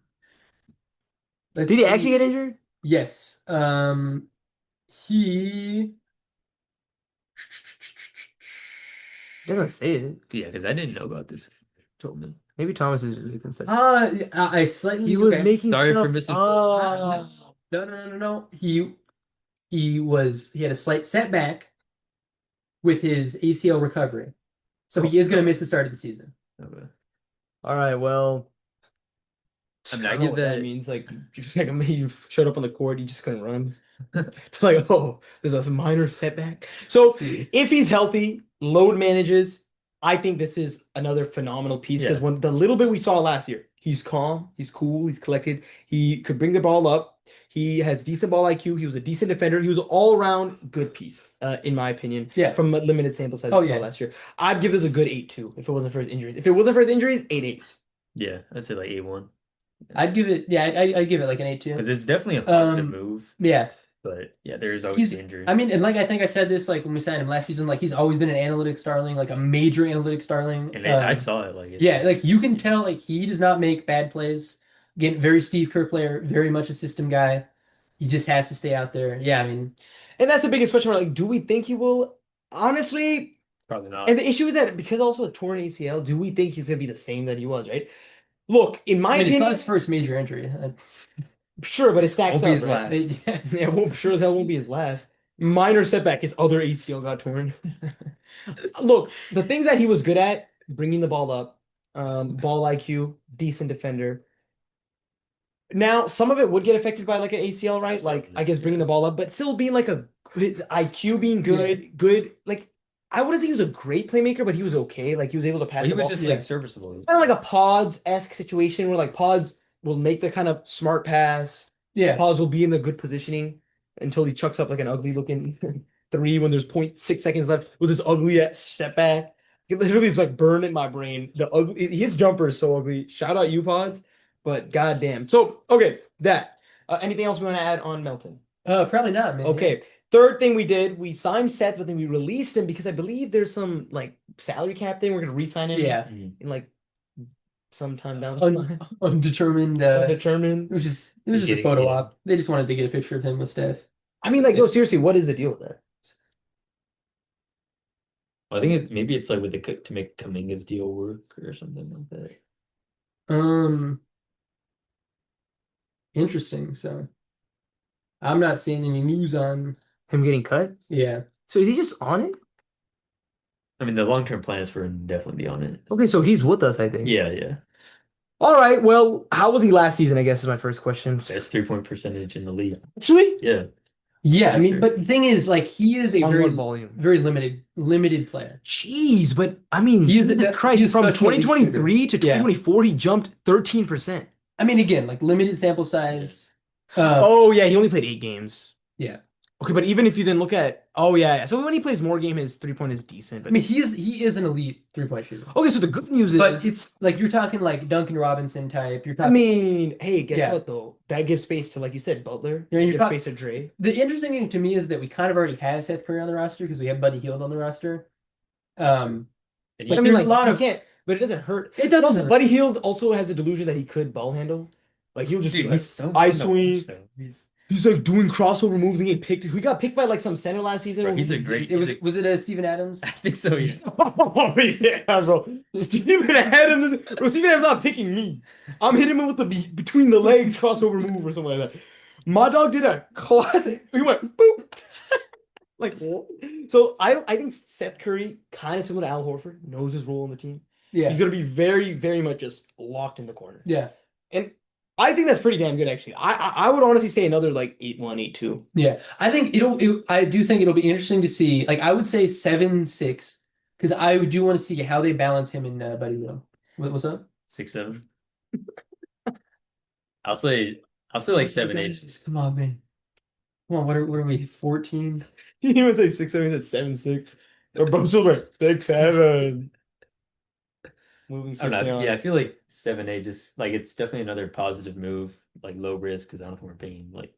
Speaker 3: Let's
Speaker 2: Did he
Speaker 3: see.
Speaker 2: actually get injured?
Speaker 3: Yes. He.
Speaker 2: Doesn't say it.
Speaker 4: Yeah, because I didn't know about this. Told me.
Speaker 2: Maybe Thomas is really concerned.
Speaker 3: I slightly.
Speaker 2: He was
Speaker 3: okay.
Speaker 2: making
Speaker 4: Sorry
Speaker 2: fun
Speaker 4: for
Speaker 2: of-
Speaker 4: missing-
Speaker 2: Oh.
Speaker 3: No. He had a slight setback with his ACL recovery, so he is going to miss the start of the season.
Speaker 4: Okay.
Speaker 2: All right, well,
Speaker 4: I mean, I
Speaker 2: don't know
Speaker 4: give
Speaker 2: what that
Speaker 4: that-
Speaker 2: means. Like, like you showed up on the court, you just couldn't run. It's like, oh, there's a minor setback. So
Speaker 3: See.
Speaker 2: if he's healthy, load manages, I think this is another phenomenal piece because
Speaker 4: Yeah.
Speaker 2: when the little bit we saw last year, he's calm, he's cool, he's collected. He could bring the ball up. He has decent ball IQ. He was a decent defender. He was an all-around good piece, in my opinion.
Speaker 3: Yeah.
Speaker 2: From a limited sample size
Speaker 3: Oh,
Speaker 2: we saw
Speaker 3: yeah.
Speaker 2: last year. I'd give this a good 8-2 if it wasn't for his injuries. If it wasn't for his injuries, 8-8.
Speaker 4: Yeah, I'd say like A1
Speaker 3: I'd give it. Yeah, I'd give it like an A2.
Speaker 4: because it's definitely a positive
Speaker 3: Um,
Speaker 4: move.
Speaker 3: Yeah.
Speaker 4: But yeah, there is always
Speaker 3: He's.
Speaker 4: the injury.
Speaker 3: I mean, and like I think I said this like when we signed him last season. Like he's always been an analytics darling, like a major analytics darling.
Speaker 4: and I saw it like
Speaker 3: Yeah, like you can tell, like he does not make bad plays. Again, very Steve Kerr player, very much a system guy. He just has to stay out there. Yeah, I mean,
Speaker 2: And that's the biggest question. We're like, do we think he will? Honestly,
Speaker 4: probably not.
Speaker 2: and the issue is that because also a torn ACL, do we think he's going to be the same that he was, right? Look, in my
Speaker 3: I mean, it's not
Speaker 2: opinion,
Speaker 3: his first major injury.
Speaker 2: sure, but it stacks
Speaker 4: Won't be
Speaker 2: up,
Speaker 4: his
Speaker 2: right?
Speaker 4: last.
Speaker 2: Yeah, well, sure as hell won't be his last. Minor setback, his other ACL got torn. Look, the things that he was good at, bringing the ball up, ball IQ, decent defender. Now, some of it would get affected by like an ACL, right? Like, I guess bringing the ball up, but still being like his IQ being good. Like, I wouldn't say he was a great playmaker, but he was okay. Like, he was able to pass
Speaker 4: But he
Speaker 2: the
Speaker 4: was
Speaker 2: ball.
Speaker 4: just
Speaker 3: Yeah.
Speaker 4: like serviceable.
Speaker 2: Kind of like a Pods-esque situation where like Pods will make the kind of smart pass.
Speaker 3: Yeah,
Speaker 2: Pods will be in the good positioning until he chucks up like an ugly looking three when there's 0.6 seconds left with his ugly ass step back. It literally is like burned in my brain. The ugly his jumper is so ugly. Shout out you Pods, but goddamn. So okay, that. Anything else we want to add on Melton?
Speaker 3: probably not, man.
Speaker 2: Okay. Third thing we did, we signed Seth, but then we released him because I believe there's some like salary cap thing. We're gonna re-sign him
Speaker 3: Yeah,
Speaker 2: in like sometime down the line.
Speaker 3: undetermined.
Speaker 2: Undetermined.
Speaker 3: It was just a
Speaker 4: Getting-
Speaker 3: photo
Speaker 4: yeah.
Speaker 3: op. They just wanted to get a picture of him with Steph.
Speaker 2: I mean, like, no, seriously, what is the deal with that?
Speaker 4: I think maybe it's like with to make Kuminga's deal work or something like that.
Speaker 3: Interesting. So, I'm not seeing any news on.
Speaker 2: Him getting cut?
Speaker 3: Yeah,
Speaker 2: So is he just on it?
Speaker 4: I mean, the long-term plan is for him to definitely be on it.
Speaker 2: Okay, so he's with us, I think.
Speaker 4: Yeah, yeah.
Speaker 2: All right. Well, how was he last season? I guess is my first question.
Speaker 4: Best 3-point percentage in the league.
Speaker 2: Actually,
Speaker 4: Yeah.
Speaker 3: Yeah, I mean,
Speaker 4: Sure.
Speaker 3: but the thing is, like, he is a
Speaker 2: on
Speaker 3: very,
Speaker 2: what volume?
Speaker 3: very limited player.
Speaker 2: Jeez, but I mean,
Speaker 3: He is
Speaker 2: Jesus
Speaker 3: a-
Speaker 2: Christ,
Speaker 3: he is
Speaker 2: from
Speaker 3: special elite
Speaker 2: 2023 to
Speaker 3: shooter. Yeah.
Speaker 2: 2024, he jumped 13%.
Speaker 3: I mean, again, like limited sample size.
Speaker 2: Oh yeah, he only played 8 games.
Speaker 3: Yeah.
Speaker 2: Okay, but even if you then look at, oh yeah, so when he plays more game, his 3-point is decent.
Speaker 3: I
Speaker 2: But
Speaker 3: mean, he is an elite 3-point shooter.
Speaker 2: okay, so the good news
Speaker 3: But
Speaker 2: is,
Speaker 3: it's like you're talking like Duncan Robinson type. You're
Speaker 2: I
Speaker 3: talking.
Speaker 2: mean, hey, guess
Speaker 3: Yeah.
Speaker 2: what though? That gives space to, like you said, Butler.
Speaker 3: Yeah, you're
Speaker 2: Gives
Speaker 3: talk-
Speaker 2: space to Dre.
Speaker 3: The interesting thing to me is that we kind of already have Seth Curry on the roster because we have Buddy Hield on the roster.
Speaker 4: And
Speaker 2: But
Speaker 4: he,
Speaker 2: I mean,
Speaker 3: there's
Speaker 2: like,
Speaker 3: a lot
Speaker 2: you
Speaker 3: of-
Speaker 2: can't. But it doesn't hurt.
Speaker 3: It doesn't
Speaker 2: Also,
Speaker 3: hurt.
Speaker 2: Buddy Hield also has a delusion that he could ball handle. Like he'll just
Speaker 4: dude,
Speaker 2: be like,
Speaker 4: he's so
Speaker 2: I
Speaker 4: fun to
Speaker 2: swing.
Speaker 4: watch, though.
Speaker 2: He's like doing crossover moves and getting picked. He got picked by like some center last season.
Speaker 4: Bro, he's
Speaker 2: who
Speaker 4: a great.
Speaker 3: It was it Steven Adams?
Speaker 4: I think so. Yeah.
Speaker 2: Oh yeah, bro. Steven Adams. Bro, Steven Adams not picking me. I'm hitting him with the between the legs crossover move or something like that. My dog did a classic. He went boop. Like what? So I think Seth Curry, kind of similar to Al Horford, knows his role in the team.
Speaker 3: Yeah.
Speaker 2: He's gonna be very, very much just locked in the corner.
Speaker 3: Yeah.
Speaker 2: And I think that's pretty damn good, actually. I would honestly say another like 8-1, 8-2.
Speaker 3: Yeah. I think I do think it'll be interesting to see. Like I would say 7-6 because I do want to see how they balance him and Buddy Hield. What's up?
Speaker 4: 6-7. I'll say like 7-8.
Speaker 3: Come on, man. Come on. What are we? 14?
Speaker 2: You didn't even say 6-7, you said 7-6. Or both still like 6-7. Moving
Speaker 4: I don't
Speaker 2: swiftly
Speaker 4: know.
Speaker 2: on.
Speaker 4: Yeah, I feel like 7-8 just like it's definitely another positive move, like low risk because I don't think we're paying like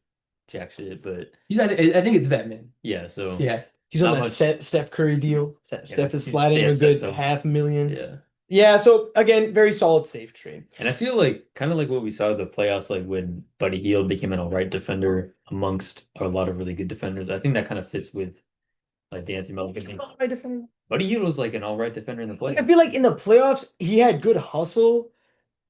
Speaker 4: jack shit, but
Speaker 3: I think it's vet man.
Speaker 4: yeah. So
Speaker 3: Yeah.
Speaker 2: He's on
Speaker 4: Not
Speaker 2: that
Speaker 4: much.
Speaker 2: Steph Curry deal. Steph
Speaker 4: that's-
Speaker 2: is sliding
Speaker 4: yeah,
Speaker 2: a good
Speaker 4: so-
Speaker 2: $500,000.
Speaker 4: yeah.
Speaker 2: Yeah, so again, very solid safe trade.
Speaker 4: And I feel like kind of like what we saw in the playoffs, like when Buddy Hield became an all right defender amongst a lot of really good defenders. I think that kind of fits with like the Anthony Melton thing.
Speaker 2: Right defender.
Speaker 4: Buddy Hield was like an all right defender in the
Speaker 2: I
Speaker 4: playoffs.
Speaker 2: feel like in the playoffs, he had good hustle.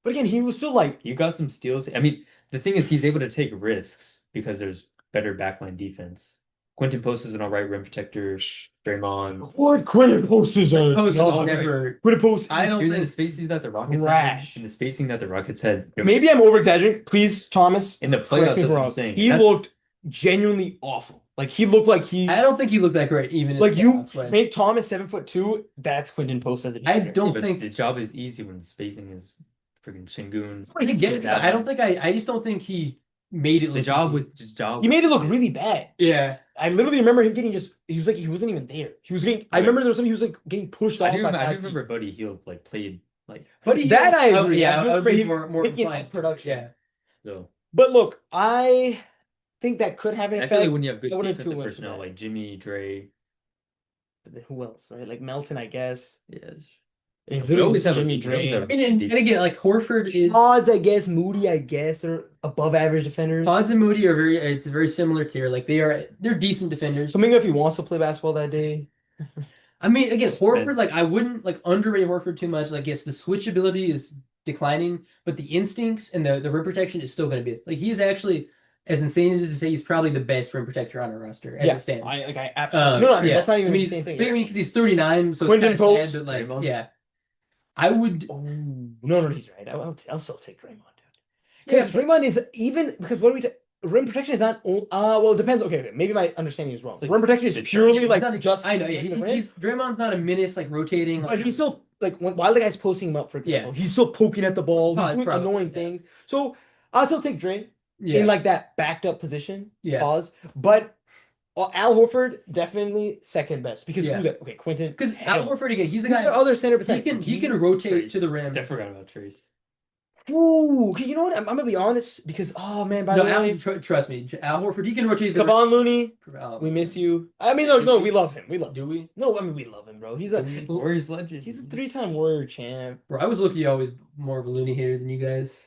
Speaker 2: But again, he was still like,
Speaker 4: You got some steals. I mean, the thing is, he's able to take risks because there's better backline defense. Quentin Post is an all right rim protector. Draymond.
Speaker 2: what Quentin Post is a
Speaker 3: Post
Speaker 2: dog.
Speaker 3: never.
Speaker 2: Quentin Post.
Speaker 3: I don't
Speaker 4: Even in
Speaker 3: think-
Speaker 4: the spacing that the Rockets
Speaker 2: Rash.
Speaker 4: had, in the spacing that the Rockets had.
Speaker 2: Maybe I'm over exaggerating. Please, Thomas.
Speaker 4: in the
Speaker 2: correct
Speaker 4: playoffs.
Speaker 2: me
Speaker 4: That's
Speaker 2: if
Speaker 4: what
Speaker 2: I'm
Speaker 4: I'm
Speaker 2: wrong.
Speaker 4: saying.
Speaker 2: He
Speaker 4: That's-
Speaker 2: looked genuinely awful. Like he looked like he
Speaker 3: I don't think he looked that great even in
Speaker 2: like
Speaker 3: the
Speaker 2: you
Speaker 3: playoffs, right?
Speaker 2: make Thomas 7'2". That's Quentin Post as a
Speaker 3: I
Speaker 2: defender.
Speaker 3: don't
Speaker 4: but
Speaker 3: think
Speaker 4: the job is easy when the spacing is freaking Shingun.
Speaker 3: I get it. I don't think I just don't think he made it
Speaker 4: The
Speaker 3: look
Speaker 4: job
Speaker 3: easy.
Speaker 4: with the job.
Speaker 2: He made it look really bad.
Speaker 3: Yeah.
Speaker 2: I literally remember him getting he was like he wasn't even there. He was getting. I remember there was something he was like getting pushed off.
Speaker 4: I do
Speaker 2: by
Speaker 4: remember, I
Speaker 2: 5
Speaker 4: do
Speaker 2: feet.
Speaker 4: remember Buddy Hield like played like
Speaker 3: But he
Speaker 2: That I agree.
Speaker 3: Yeah,
Speaker 2: I
Speaker 3: I would
Speaker 2: remember
Speaker 3: be
Speaker 2: him
Speaker 3: more
Speaker 2: picking
Speaker 3: inclined.
Speaker 2: up production.
Speaker 3: Yeah.
Speaker 4: so.
Speaker 2: But look, I think that could have an
Speaker 4: I
Speaker 2: effect.
Speaker 4: feel like when you have good
Speaker 2: I wouldn't
Speaker 4: defensive
Speaker 2: too much for
Speaker 4: personnel
Speaker 2: that.
Speaker 4: like Jimmy, Dre,
Speaker 2: But then who else, right? Like Melton, I guess.
Speaker 4: yes.
Speaker 2: He's
Speaker 4: We
Speaker 2: literally
Speaker 4: always
Speaker 2: just
Speaker 4: have a-
Speaker 2: Jimmy
Speaker 4: we always
Speaker 2: Dre.
Speaker 4: have
Speaker 3: I mean, and again, like Horford is
Speaker 2: Pods, I guess. Moody, I guess. They're above average defenders.
Speaker 3: Pods and Moody are it's a very similar tier. Like they're decent defenders.
Speaker 2: Kuminga, if he wants to play basketball that day.
Speaker 3: I mean, again,
Speaker 4: Spend.
Speaker 3: Horford, like I wouldn't like underrate Horford too much. Like, yes, the switchability is declining, but the instincts and the rim protection is still going to be like he's actually, as insane as it is to say, he's probably the best rim protector on our roster as it stands.
Speaker 2: I absolutely. No, I mean,
Speaker 3: yeah.
Speaker 2: that's not even
Speaker 3: I mean,
Speaker 2: the same thing.
Speaker 3: But I mean, because he's 39, so
Speaker 2: Quentin
Speaker 3: it's kind of
Speaker 2: Post,
Speaker 3: sad, but like,
Speaker 4: Draymond.
Speaker 3: yeah, I would.
Speaker 2: Oh, no, he's right. I'll still take Draymond, dude.
Speaker 3: Yeah,
Speaker 2: Because Draymond is even because what are we? Rim protection is not. Well, it depends. Okay, maybe my understanding is wrong.
Speaker 4: It's like-
Speaker 2: Rim protection is
Speaker 4: it's
Speaker 2: purely
Speaker 3: he's
Speaker 2: like
Speaker 3: not-
Speaker 2: just.
Speaker 3: I know, yeah.
Speaker 2: hitting the rim.
Speaker 3: He's Draymond's not a menace like rotating.
Speaker 2: But he's still like while the guy's posting him up, for example, he's still poking at the ball, he's doing
Speaker 3: Probably,
Speaker 2: annoying
Speaker 3: yeah.
Speaker 2: things. So I'll still take Dre
Speaker 3: yeah,
Speaker 2: in like that backed up position.
Speaker 3: Yeah.
Speaker 2: Pause. But Al Horford definitely second best because
Speaker 3: Yeah.
Speaker 2: who's that? Okay, Quentin.
Speaker 3: because Al Horford again, he's a
Speaker 2: Who's
Speaker 3: guy.
Speaker 2: the other center
Speaker 3: He
Speaker 2: beside
Speaker 3: can rotate
Speaker 4: Trace.
Speaker 3: to the rim.
Speaker 4: I forgot about Trace.
Speaker 2: Ooh, okay, you know what? I'm gonna be honest because oh man, by
Speaker 3: No,
Speaker 2: the way,
Speaker 3: trust me, Al Horford, he can rotate to the
Speaker 2: Kevon Looney,
Speaker 3: rim.
Speaker 2: we miss you. I mean, no, we love him. We love him.
Speaker 3: Do we?
Speaker 2: No, I mean we love him, bro. He's a
Speaker 4: Warriors legend.
Speaker 2: he's a 3-time Warrior champ.
Speaker 3: Bro, I was looking always more of a Looney hater than you guys.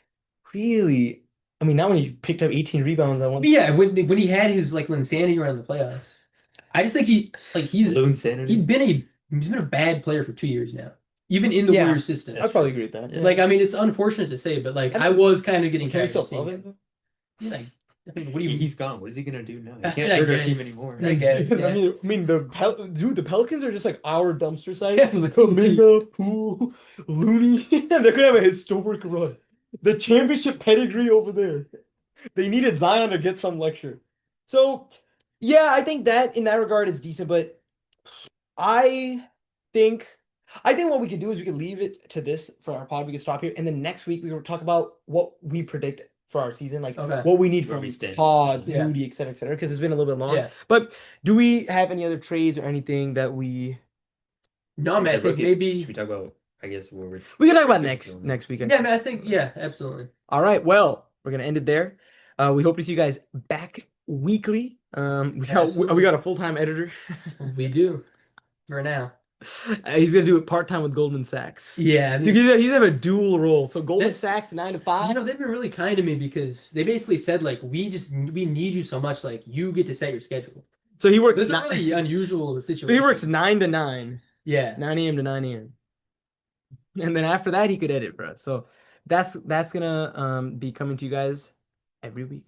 Speaker 2: Really? I mean, now when he picked up 18 rebounds, I want.
Speaker 3: But yeah, when he had his like insanity around the playoffs, I just think he's
Speaker 4: Balloon sanity.
Speaker 3: he's been a bad player for 2 years now, even in the
Speaker 2: Yeah.
Speaker 3: Warriors system.
Speaker 2: I'd probably agree with that.
Speaker 4: Yeah.
Speaker 3: Like, I mean, it's unfortunate to say, but like
Speaker 2: I
Speaker 3: I
Speaker 2: mean,
Speaker 3: was kind of getting
Speaker 2: Can we
Speaker 3: tired
Speaker 2: still
Speaker 3: of seeing
Speaker 2: love
Speaker 3: it.
Speaker 2: him? though?
Speaker 3: Yeah, like, I mean, what do you?
Speaker 4: He's gone. What is he gonna do now? He
Speaker 3: I
Speaker 4: can't hurt our team
Speaker 3: guess.
Speaker 4: anymore.
Speaker 3: I get it. Yeah.
Speaker 2: I mean, the Pelicans are just like our dumpster site.
Speaker 3: Yeah,
Speaker 2: Kuminga, Poole, Looney. They're gonna have a historic run. The championship pedigree over there. They needed Zion to get some lecture. So, yeah, I think that in that regard is decent, but I think I think what we could do is we could leave it to this for our pod. We could stop here, and then next week we will talk about what we predict for our season, like
Speaker 3: Okay.
Speaker 2: what we need
Speaker 4: Where
Speaker 2: from
Speaker 4: we stand.
Speaker 2: pods,
Speaker 3: Yeah.
Speaker 2: Moody, etc., because it's been a little bit long.
Speaker 3: Yeah.
Speaker 2: But do we have any other trades or anything that we
Speaker 3: No, man, I
Speaker 4: The
Speaker 3: think
Speaker 4: rookies,
Speaker 3: maybe.
Speaker 4: should we talk about, I guess, what
Speaker 2: we can talk about
Speaker 4: restrictions
Speaker 2: next weekend?
Speaker 3: Yeah, man, I think. Yeah, absolutely.
Speaker 2: All right, well, we're gonna end it there. We hope to see you guys back weekly. We
Speaker 3: Absolutely.
Speaker 2: got a full-time editor.
Speaker 3: We do for now.
Speaker 2: He's gonna do it part-time with Goldman Sachs.
Speaker 3: Yeah, I
Speaker 2: So
Speaker 3: mean,
Speaker 2: he's have a dual role. So Goldman
Speaker 3: That's-
Speaker 2: Sachs 9 to 5.
Speaker 3: you know, they've been really kind to me because they basically said like we need you so much, like you get to set your schedule.
Speaker 2: So he works.
Speaker 3: This is a really unusual situation.
Speaker 2: He works 9 to 9,
Speaker 3: Yeah.
Speaker 2: 9 a.m. to 9 a.m. And then after that, he could edit for us. So that's gonna be coming to you guys every week.